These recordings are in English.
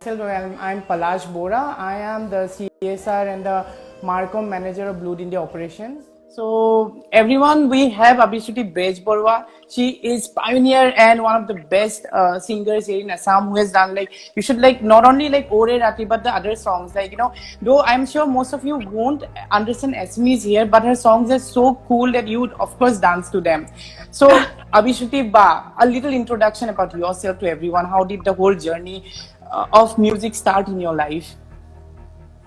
I'm Palash Bora. I am the CSR and the Marcom manager of Blood India operations. So everyone, we have Abhishruti Brejborwa. She is pioneer and one of the best singers here in Assam who has done you should not only Ore Rati but the other songs though I'm sure most of you won't understand Assamese here, but her songs are so cool that you would of course dance to them. So Abhishruti Ba, a little introduction about yourself to everyone. How did the whole journey of music start in your life?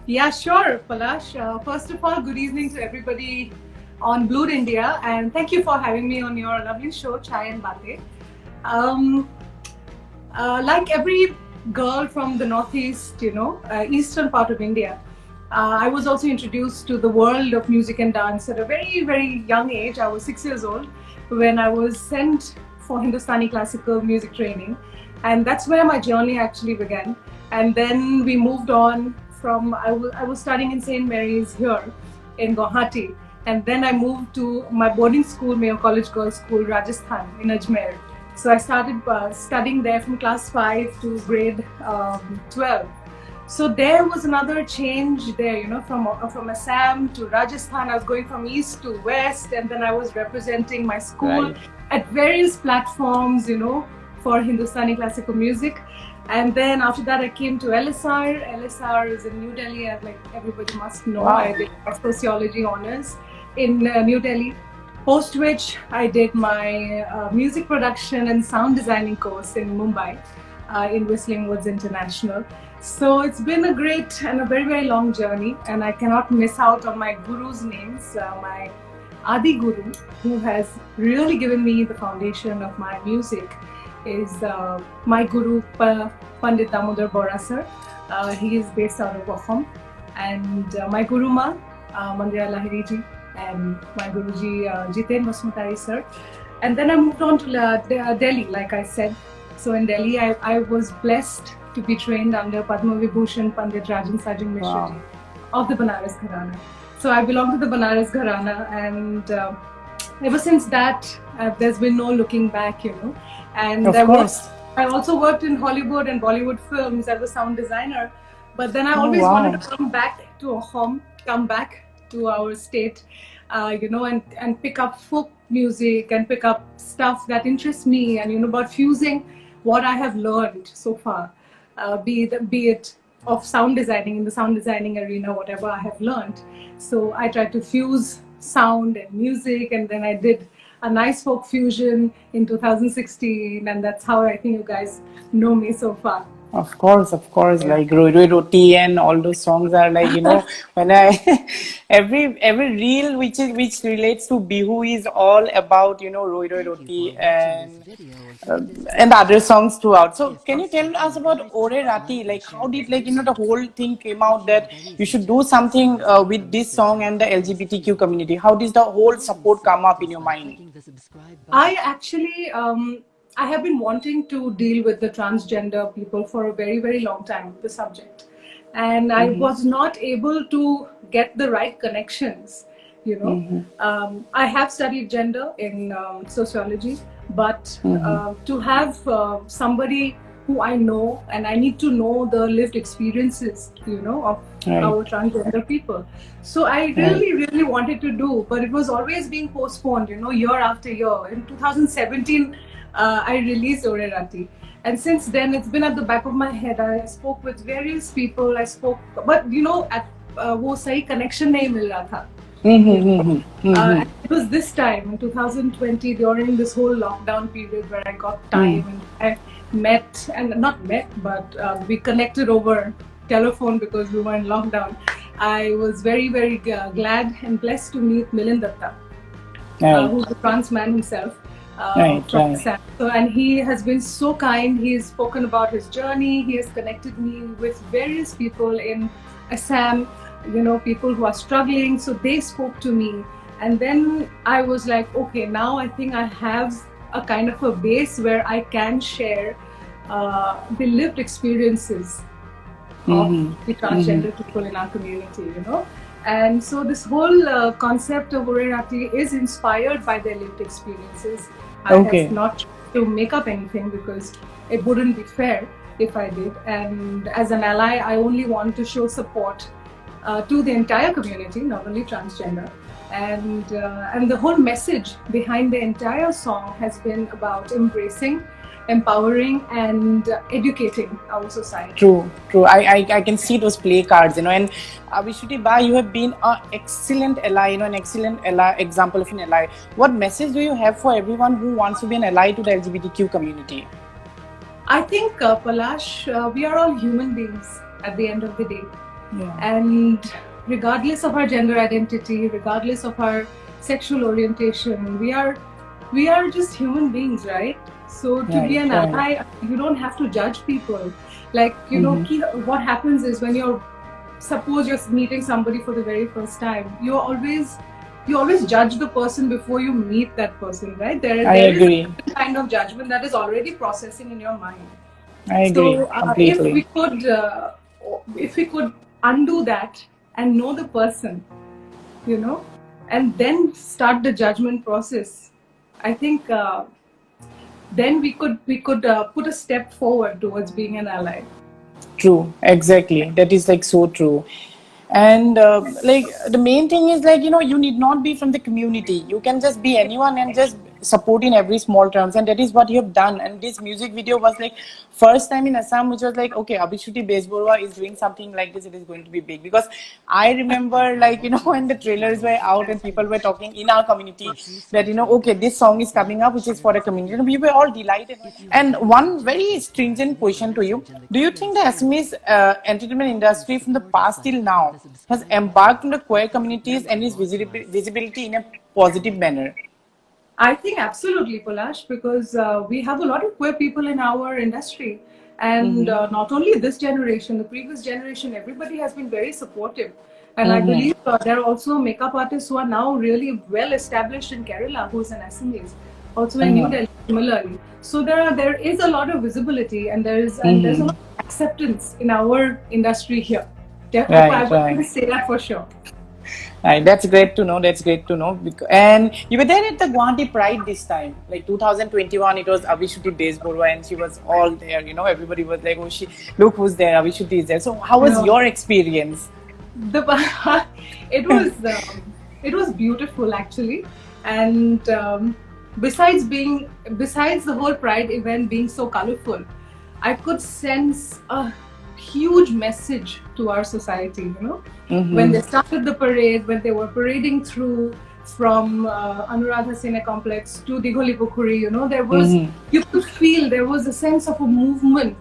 Yeah, sure, Palash. First of all, good evening to everybody on Blood India, and thank you for having me on your lovely show, Chai and Bate. Like every girl from the northeast, eastern part of India, I was also introduced to the world of music and dance at a very, very young age. I was 6 years old when I was sent for Hindustani classical music training, and that's where my journey actually began. And then we moved on from, I was studying in St. Mary's here in Guwahati, and then I moved to my boarding school, Mayo College Girls School, Rajasthan in Ajmer. So I started studying there from class 5 to grade 12. So there was another change there, from Assam to Rajasthan. I was going from east to west, and then I was representing my school at various platforms, for Hindustani classical music. And then after that, I came to LSR. LSR is in New Delhi, as like everybody must know. Wow. I did my sociology honors in New Delhi. Post which I did my music production and sound designing course in Mumbai, in Whistling Woods International. So it's been a great and a very, very long journey, and I cannot miss out on my guru's names. My Adi Guru, who has really given me the foundation of my music, is my guru, Pandit Damodar Bora sir. He is based out of Assam. And my guru ma, Mandira Lahiri ji, and my guruji, Jiten Basmutari sir. And then I moved on to Delhi, like I said. So in Delhi, I was blessed to be trained under Padma Vibhushan Pandit Rajan Sajjan Mishra ji of the Banaras Gharana. So I belong to the Banaras Gharana, and ever since that, there's been no looking back, And I also worked in Hollywood and Bollywood films as a sound designer. But then I always wanted to come back to home, come back to our state, and pick up folk music and pick up stuff that interests me, and about fusing what I have learned so far, be it of sound designing, in the sound designing arena, whatever I have learned. So I tried to fuse sound and music, and then I did a nice folk fusion in 2016, and that's how I think you guys know me so far. Of course, like Roi Roi Roti and all those songs are when I every reel which relates to Bihu is all about Roi Roi Roti and other songs throughout. So can you tell us about Ore Rati? Like how did the whole thing came out that you should do something with this song and the LGBTQ community? How does the whole support come up in your mind? I actually I have been wanting to deal with the transgender people for a very, very long time, the subject. And I was not able to get the right connections, I have studied gender in sociology, but to have somebody who I know, and I need to know the lived experiences, of our transgender people. So I really, really wanted to do, but it was always being postponed, year after year. In 2017, I released Ore Rati. And since then, it's been at the back of my head. I spoke with various people. But at wo sahi connection nahi mil raha tha. It was this time in 2020, during this whole lockdown period, where I got time and we connected over telephone because we were in lockdown. I was very, very glad and blessed to meet Milind Datta, who's a trans man himself. So, and he has been so kind. He has spoken about his journey. He has connected me with various people in Assam, people who are struggling. So they spoke to me. And then I was like, okay, now I think I have a kind of a base where I can share the lived experiences of the transgender people in our community, And so this whole concept of Ore Rati is inspired by their lived experiences. I have not to make up anything because it wouldn't be fair. if I did. And as an ally, I only want to show support to the entire community, not only transgender. And the whole message behind the entire song has been about embracing, empowering, and educating our society. True. I can see those play cards, and Abhishuti Ba, you have been an excellent ally, an excellent ally, example of an ally. What message do you have for everyone who wants to be an ally to the LGBTQ community? I think, Palash, we are all human beings at the end of the day. Yeah. And regardless of our gender identity, regardless of our sexual orientation, we are just human beings, right? So to be an ally, you don't have to judge people. Like, what happens is when suppose you're meeting somebody for the very first time, you always judge the person before you meet that person, right? There agree. is a kind of judgment that is already processing in your mind. I agree. So completely. if we could undo that and know the person, and then start the judgment process, I think then we could put a step forward towards being an ally. True, exactly. That is like so true. And like the main thing is like, you need not be from the community. You can just be anyone and just support in every small terms, and that is what you have done. And this music video was like first time in Assam, which was like, okay, Abhishuti Bezborwa is doing something like this, it is going to be big. Because I remember like, when the trailers were out and people were talking in our community that, okay, this song is coming up, which is for a community. We were all delighted. And one very stringent question to you: do you think the Assamese entertainment industry from the past till now has embarked on the queer communities and its visibility in a positive manner? I think absolutely, Palash, because we have a lot of queer people in our industry. And not only this generation, the previous generation, everybody has been very supportive. And I believe there are also makeup artists who are now really well established in Kerala, who's an Assamese, also in New Delhi, similarly. So there is a lot of visibility, and there's a lot of acceptance in our industry here. Definitely, I would say that for sure. Right, that's great to know. And you were there at the Guwahati Pride this time, like 2021. It was Abhishuti Bezborwa, and she was all there. Everybody was like, "Oh, look who's there! Abhishuti is there." So, how was your experience? It was beautiful actually, and besides the whole Pride event being so colorful, I could sense a huge message to our society, when they started the parade, when they were parading through from Anuradha Sena Complex to Digholi Pukhuri, there was, you could feel there was a sense of a movement,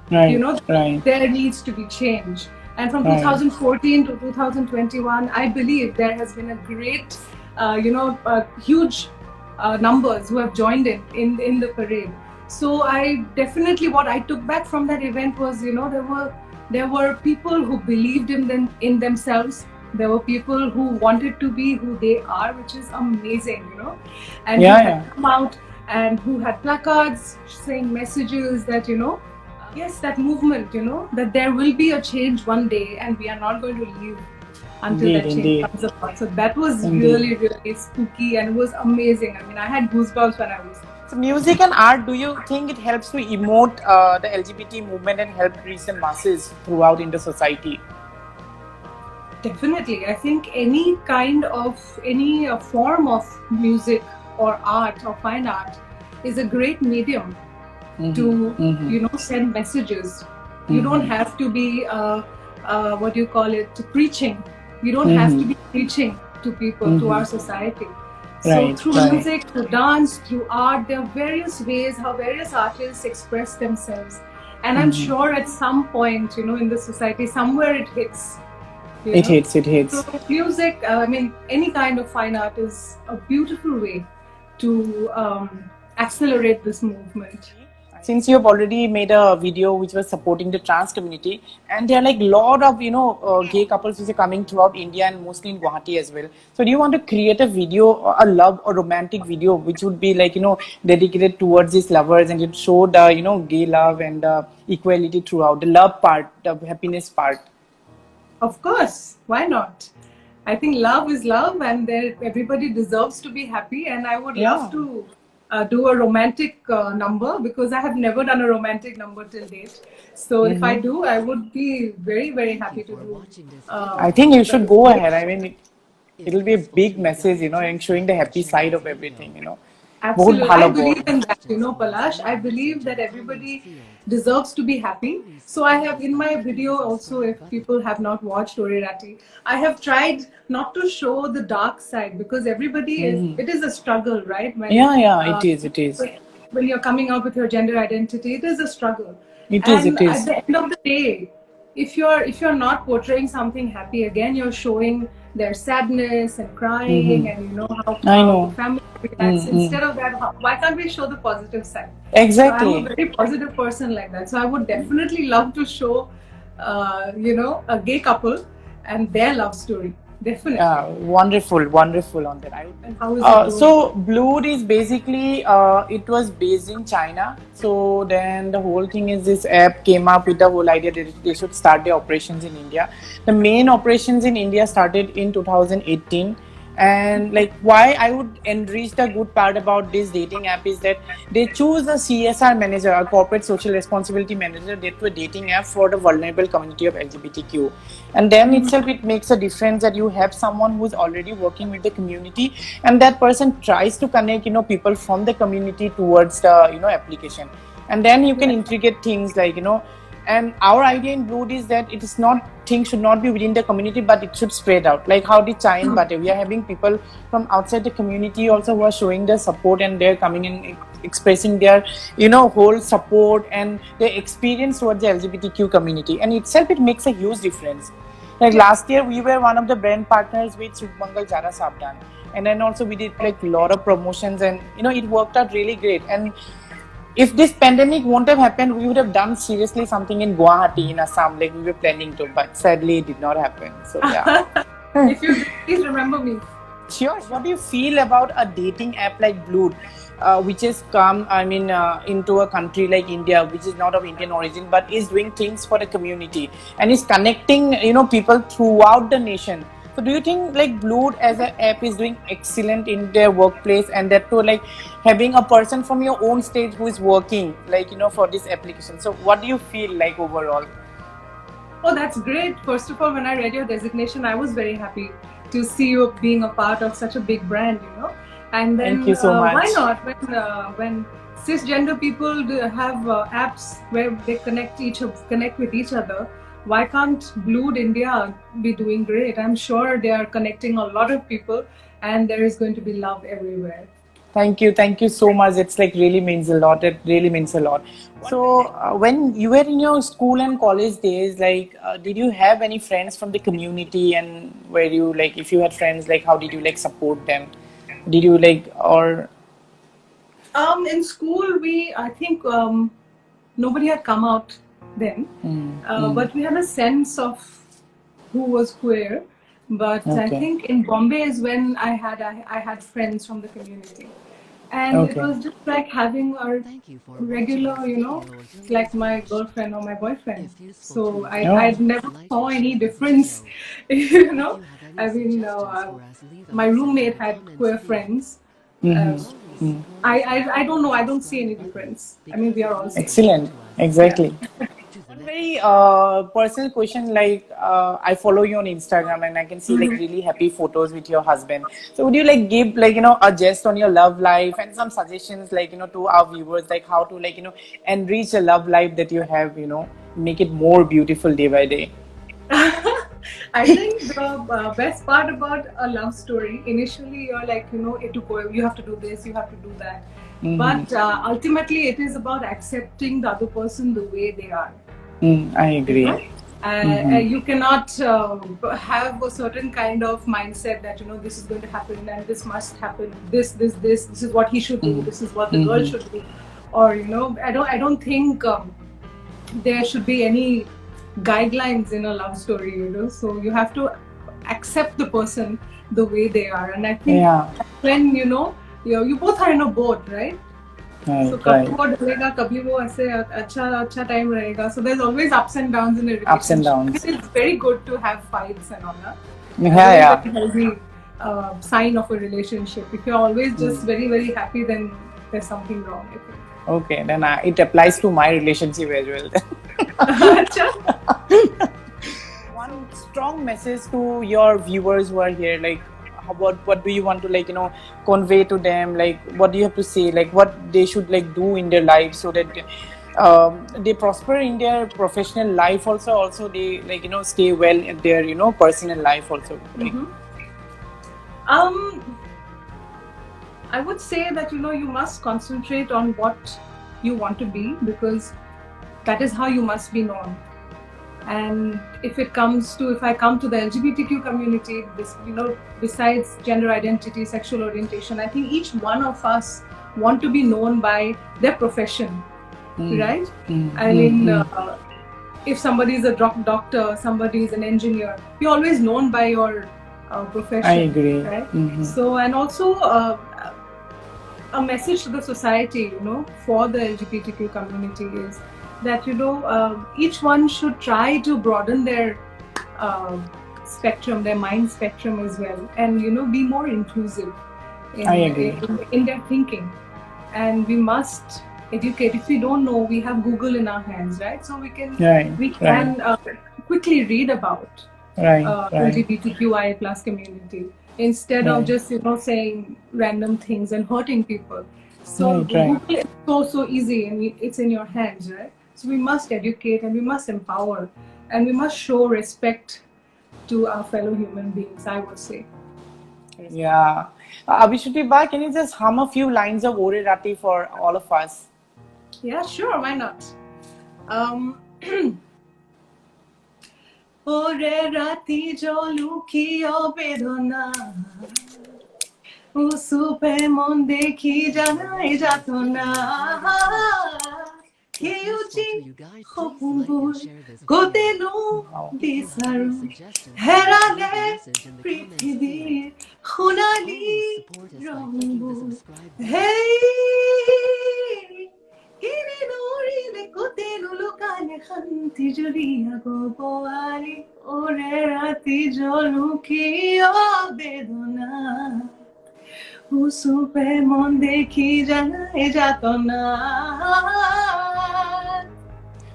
there needs to be change. And from 2014 to 2021, I believe there has been a great, huge numbers who have joined in the parade. So I definitely, what I took back from that event was, there were people who believed in themselves. There were people who wanted to be who they are, which is amazing, and who had come out and who had placards saying messages that, yes, that movement, that there will be a change one day, and we are not going to leave until that change comes about. So that was really, really spooky, and it was amazing. I mean, I had goosebumps when I was. So music and art, do you think it helps to emote the LGBT movement and help reach the masses throughout in the society? Definitely. I think any form of music or art or fine art is a great medium to, send messages. You don't have to be, preaching. You don't have to be preaching to people, to our society. So through music, through dance, through art, there are various ways how various artists express themselves. And I'm sure at some point, in the society, somewhere it hits. It hits. So music, any kind of fine art is a beautiful way to accelerate this movement. Since you have already made a video which was supporting the trans community, and there are like a lot of gay couples which are coming throughout India and mostly in Guwahati as well. So do you want to create a video, a love or romantic video which would be like dedicated towards these lovers, and it show the gay love and equality throughout, the love part, the happiness part? Of course, why not? I think love is love, and everybody deserves to be happy, and I would love to do a romantic number, because I have never done a romantic number till date. So if I do, I would be very, very happy to do. I think you should go ahead. I mean, it'll be a big message, you know, and showing the happy side of everything, you know. बहुत Absolutely. I ভালো believe board. in that, Palash. I believe that everybody deserves to be happy. So I have in my video also, if people have not watched Orirati, I have tried not to show the dark side, because everybody it is a struggle, right? When, Yeah, it is. when you're coming out with your gender identity, it is a struggle. It is, And it is. at the end of the day, if you're not portraying something happy, again you're showing their sadness and crying, and you know how I know. the family reacts. Instead of that, why can't we show the positive side? Exactly. So I'm a very positive person like that. So I would definitely love to show, a gay couple and their love story. Definitely. Yeah, wonderful on that. And how is it going? So Blood is basically it was based in China. So then the whole thing is this app came up with the whole idea that they should start their operations in India. The main operations in India started in 2018. And like why I would enrich the good part about this dating app is that they choose a CSR manager, a corporate social responsibility manager, to a dating app for the vulnerable community of LGBTQ. And then itself it makes a difference that you have someone who's already working with the community, and that person tries to connect, you know, people from the community towards the, you know, application. And then you can integrate things like, you know, and our idea in Blood is that it is not, things should not be within the community, but it should spread out. Like how the Chai in Bate, we are having people from outside the community also who are showing their support, and they're coming in expressing their, you know, whole support and their experience towards the LGBTQ community. And itself, it makes a huge difference. Like last year, we were one of the brand partners with Submangal Jara Sabdan. And then also we did like a lot of promotions, and, you know, it worked out really great. And if this pandemic won't have happened, we would have done seriously something in Guwahati, in Assam, like we were planning to, but sadly it did not happen. So yeah. If you please remember me. Sure. What do you feel about a dating app like Blood, which has come, I mean, into a country like India, which is not of Indian origin, but is doing things for the community and is connecting, you know, people throughout the nation? So do you think like Blood as an app is doing excellent in their workplace, and that too like having a person from your own state who is working, like, you know, for this application? So what do you feel like overall? Oh, that's great. First of all, when I read your designation, I was very happy to see you being a part of such a big brand, you know. And then Thank you so much. Why not? When cisgender people have apps where they connect with each other, why can't Blood India be doing great? I'm sure they are connecting a lot of people, and there is going to be love everywhere. Thank you so much. It's like really means a lot. It really means a lot. So when you were in your school and college days, like did you have any friends from the community, and were you like, if you had friends, like how did you like support them? Did you like, or in school I think nobody had come out then, but we had a sense of who was queer. But I think in Bombay is when I had friends from the community, and it was just like having a regular, you know, like my girlfriend or my boyfriend. So I never saw any difference, you know. I mean, my roommate had queer friends. I don't know. I don't see any difference. I mean, we are all same. Excellent. Exactly. Yeah. One very personal question, like I follow you on Instagram and I can see like really happy photos with your husband. So would you like give like, you know, a gist on your love life and some suggestions, like, you know, to our viewers, like how to like, you know, enrich the love life that you have, you know, make it more beautiful day by day? I think the best part about a love story, initially you're like, you know, you have to do this, you have to do that. But ultimately it is about accepting the other person the way they are. I agree. You cannot have a certain kind of mindset that, you know, this is going to happen and this must happen. This is what he should do. This is what the girl should do. Or, you know, I don't think there should be any guidelines in a love story, you know. So you have to accept the person the way they are. And I think when, you know, you both are in a boat, right? So kabhi wo dalega, kabhi wo aise acha time rahega. So there's always ups and downs in a relationship. Ups and downs. It's very good to have fights and all that. Yeah. It's a healthy sign of a relationship. If you're always just very, very happy, then there's something wrong, I think. Okay, then it applies to my relationship as well. One strong message to your viewers who are here, like what do you want to convey to them? Like what do you have to say? Like what they should do in their lives so that they prosper in their professional life also they stay well in their personal life also. I would say that you must concentrate on what you want to be, because that is how you must be known. And if I come to the LGBTQ community, besides gender identity, sexual orientation, I think each one of us want to be known by their profession, right? I mean, if somebody is a doctor, somebody is an engineer, you're always known by your profession. I agree. Right? So, and also a message to the society, for the LGBTQ community is that each one should try to broaden their spectrum, their mind spectrum as well, and be more inclusive in their thinking. And we must educate. If we don't know, we have Google in our hands, right? So we can quickly read about LGBTQIA plus community instead of just saying random things and hurting people. So Google is so easy, and it's in your hands, right? So we must educate, and we must empower, and we must show respect to our fellow human beings, I would say. Yeah. Abhishuti Ba, can you just hum a few lines of Ore Rati for all of us? Yeah, sure, why not? Ore Rati jolu kiyo bedona, usupe mon dekhi janai jato na. Keuchi khopungul kotelu bisaru herale prithibir khunali rangbu hey kini norile kotelu lokale khanti juriya go boali ore rati jolu kiyo bedona usupe mon dekhi janai jato na.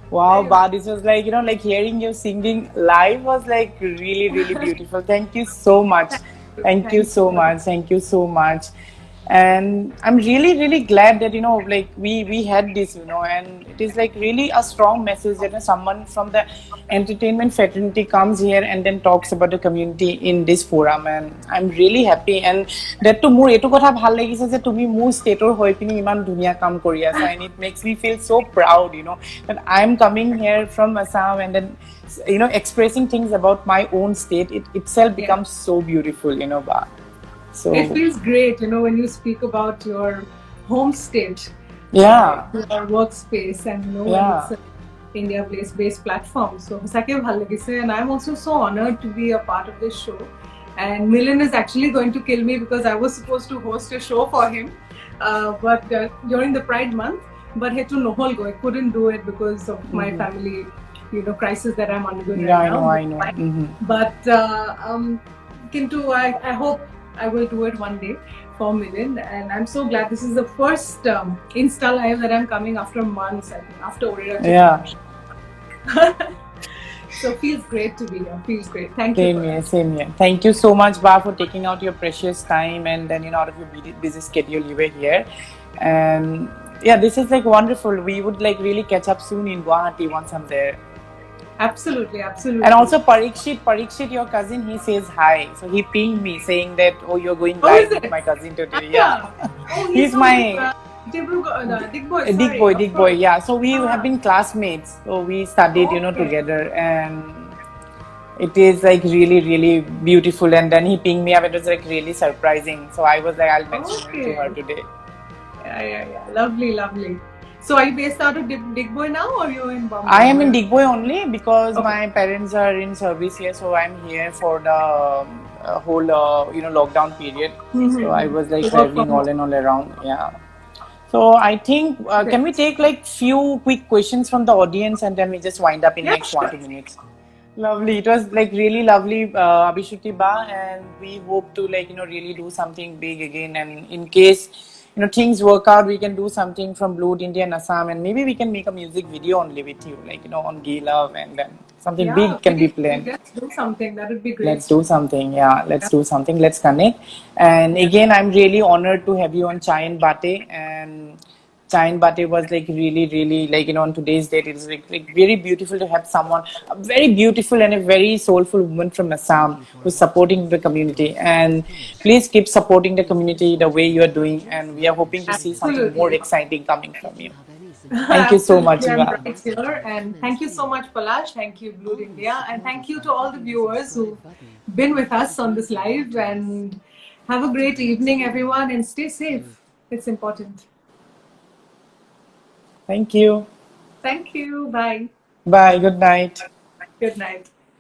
Wow, Ba, this was like hearing you singing live was really, really beautiful. Thank you so much. Thank you so much. Thank you so much. And I'm really, really glad that, we had this, and it is really a strong message that someone from the entertainment fraternity comes here and then talks about the community in this forum. And I'm really happy. And that to more, eto kotha bhal lagise je tumi more stator hoi pini iman dunia kam kori asa, and it makes me feel so proud, that I'm coming here from Assam and then, expressing things about my own state. It itself becomes so beautiful, Ba. So it feels great, when you speak about your home state, your workspace, and it's an India-based platform. So and I'm also so honored to be a part of this show. And Milind is actually going to kill me because I was supposed to host a show for him, but during the Pride month. But Hetu Nohol I couldn't do it because of my family, crisis that I'm undergoing right now. I know. But Kintu, I hope I will do it one day for Milind, and I'm so glad this is the first Insta Live that I'm coming after months, I think, after Orera. Yeah. So feels great to be here. Feels great. Thank you. Same here. Thank you so much, Ba, for taking out your precious time and then out of your busy schedule you were here. And yeah, this is wonderful. We would really catch up soon in Guwahati once I'm there. Absolutely. And also Parikshit, your cousin, he says hi. So he pinged me saying that, you're going live with my cousin today. Yeah. He's my Digboy. Yeah. So we have been classmates. So we studied, together, and it is really, really beautiful. And then he pinged me up. It was really surprising. So I was I'll mention it to her today. Yeah. Lovely. So are you based out of Digboy now, or you're in Bombay? I am in Digboy only because my parents are in service here, so I'm here for the whole lockdown period. So I was traveling all around. Yeah. So I think can we take few quick questions from the audience and then we just wind up in next 1-2 minutes. Lovely. It was really lovely, Abhishuti Ba, and we hope to really do something big again. And in case things work out, we can do something from Blood India and Assam, and maybe we can make a music video only with you, like on Gay Love, and then something big can be planned. Let's do something. That would be great. Let's do something. Yeah, let's do something. Let's connect. And again, I'm really honored to have you on Chai and Bate. And Chai and Bate was like really, really like on today's date, it's like very beautiful to have someone, a very beautiful and a very soulful woman from Assam who's supporting the community. And please keep supporting the community the way you are doing. And we are hoping to see something Absolutely. more exciting coming from you. Thank you so much, Absolutely, I'm Eva. right here. And thank you so much, Palash. Thank you, Blood India. And thank you to all the viewers who've been with us on this live. And have a great evening, everyone. And stay safe. It's important. Thank you. Thank you. Bye. Bye. Good night. Good night.